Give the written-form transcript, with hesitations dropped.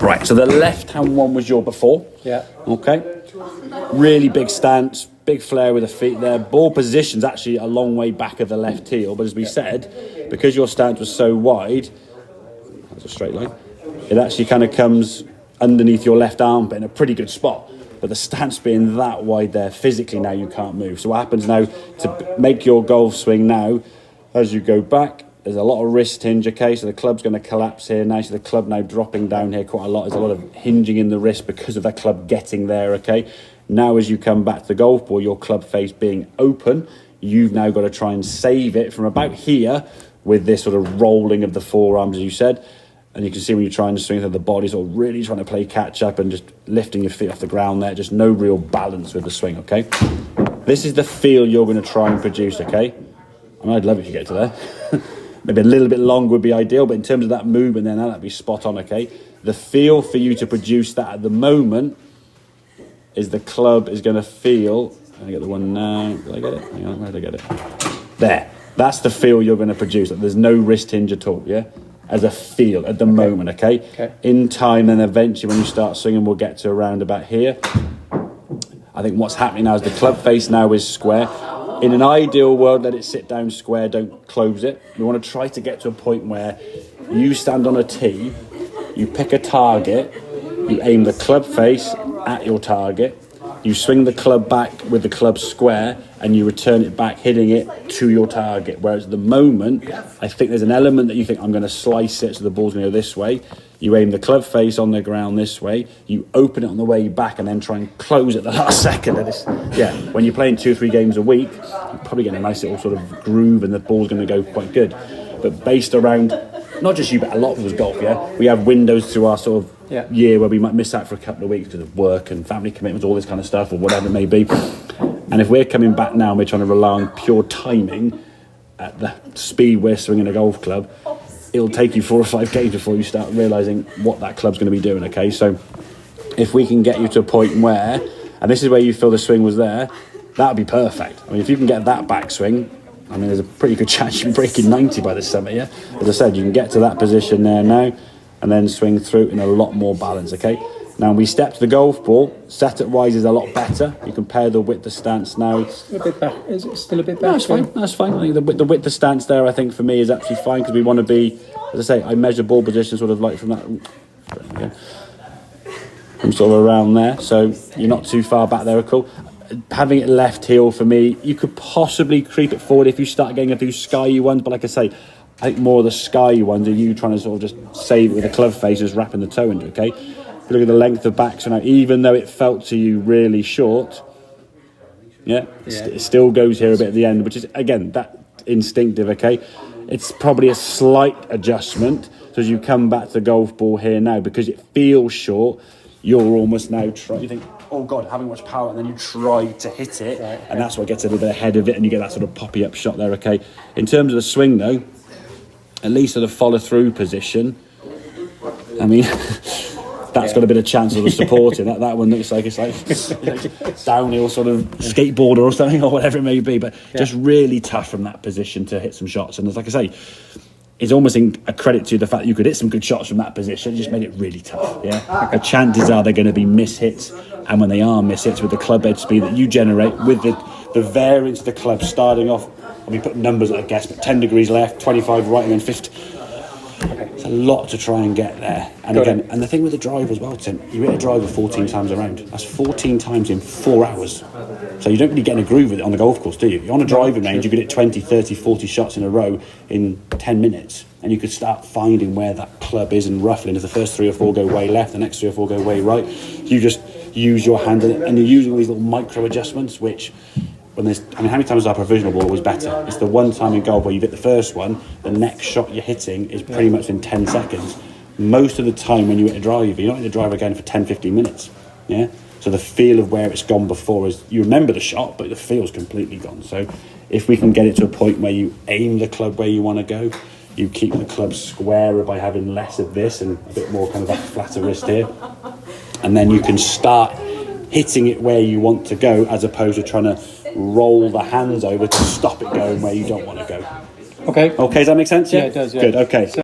Right, so the left-hand one was your before. Yeah. Okay. Really big stance, big flare with the feet there. Ball position's actually a long way back of the left heel, but as we said, because your stance was so wide, that's a straight line, it actually kind of comes underneath your left armpit in a pretty good spot. But the stance being that wide there, physically now you can't move. So what happens now to make your golf swing now, as you go back, there's a lot of wrist hinge, okay? So the club's going to collapse here now. So the club now dropping down here quite a lot. There's a lot of hinging in the wrist because of that club getting there, okay? Now as you come back to the golf ball, your club face being open, you've now got to try and save it from about here with this sort of rolling of the forearms, as you said. And you can see when you're trying to swing, the body's all really trying to play catch up and just lifting your feet off the ground there. Just no real balance with the swing, okay? This is the feel you're going to try and produce, okay? I mean, I'd love it if you get to there. Maybe a little bit longer would be ideal, but in terms of that movement then, that'd be spot on, okay? The feel for you to produce that at the moment is the club is going to feel... I get the one now. Did I get it? Hang on, where did I get it? There. That's the feel you're going to produce. There's no wrist hinge at all, yeah? As a feel at the moment, okay? In time, then eventually when you start swinging, we'll get to around about here. I think what's happening now is the club face now is square. In an ideal world, let it sit down square, don't close it. We want to try to get to a point where you stand on a tee, you pick a target, you aim the club face at your target, you swing the club back with the club square, and you return it back, hitting it to your target. Whereas at the moment, I think there's an element that you think, I'm going to slice it so the ball's going to go this way. You aim the club face on the ground this way, you open it on the way back and then try and close it the last second. And when you're playing 2 or 3 games a week, you're probably getting a nice little sort of groove and the ball's going to go quite good. But based around, not just you, but a lot of people's golf, we have windows through our sort of year where we might miss out for a couple of weeks because of work and family commitments, all this kind of stuff or whatever it may be. And if we're coming back now and we're trying to rely on pure timing at the speed we're swinging a golf club, it'll take you 4 or 5 games before you start realising what that club's going to be doing, okay? So if we can get you to a point where, and this is where you feel the swing was there, that would be perfect. I mean, if you can get that backswing, I mean, there's a pretty good chance you're breaking 90 by this summer, yeah? As I said, you can get to that position there now and then swing through in a lot more balance, okay? Now, when we step to the golf ball, setup-wise is a lot better. You compare the width of stance now. A bit back. Is it still a bit back? No, it's fine. That's fine. I think the width of stance there, I think, for me is absolutely fine because we want to be, as I say, I measure ball position sort of like from that, from sort of around there. So you're not too far back there, cool. Having it left heel for me, you could possibly creep it forward if you start getting a few skyy ones, but like I say, I think more of the skyy ones are you trying to sort of just save it with a club face, just wrapping the toe into it, okay? If you look at the length of back, so now even though it felt to you really short, it still goes here a bit at the end, which is, again, that instinctive, okay? It's probably a slight adjustment. So as you come back to the golf ball here now, because it feels short, you're almost now trying, you think, oh God, having much power, and then you try to hit it, and that's what gets a little bit ahead of it, and you get that sort of poppy up shot there, okay? In terms of the swing though, at least at a follow through position, I mean, that's got a bit of chance of supporting. That one looks like it's like downhill sort of skateboarder or something, or whatever it may be, but just really tough from that position to hit some shots. And as like I say, it's almost a credit to the fact that you could hit some good shots from that position. It just made it really tough. The chances are they're going to be mishits, and when they are mishits with the club head speed that you generate with the variance of the club starting off, I mean, put numbers I guess, but 10 degrees left, 25 right, and then 50. It's a lot to try and get there. And again, and the thing with the drive as well, Tim, you hit a driver 14 times around. That's 14 times in 4 hours. So you don't really get in a groove with it on the golf course, do you? You're on a driving range, you could hit 20, 30, 40 shots in a row in 10 minutes. And you could start finding where that club is and roughly. And if the first 3 or 4 go way left, the next 3 or 4 go way right, you just use your hand. And you're using these little micro adjustments, which... when there's, I mean, how many times is our provisional ball always better? It's the one time in golf where you hit the first one, the next shot you're hitting is pretty much in 10 seconds. Most of the time when you hit a driver, you're not hitting the driver again for 10, 15 minutes. Yeah? So the feel of where it's gone before is, you remember the shot, but the feel's completely gone. So if we can get it to a point where you aim the club where you want to go, you keep the club squarer by having less of this and a bit more kind of that flatter wrist here, and then you can start hitting it where you want to go as opposed to trying to roll the hands over to stop it going where you don't want to go. Okay, does that make sense? Yeah, it does, yeah. Good, okay.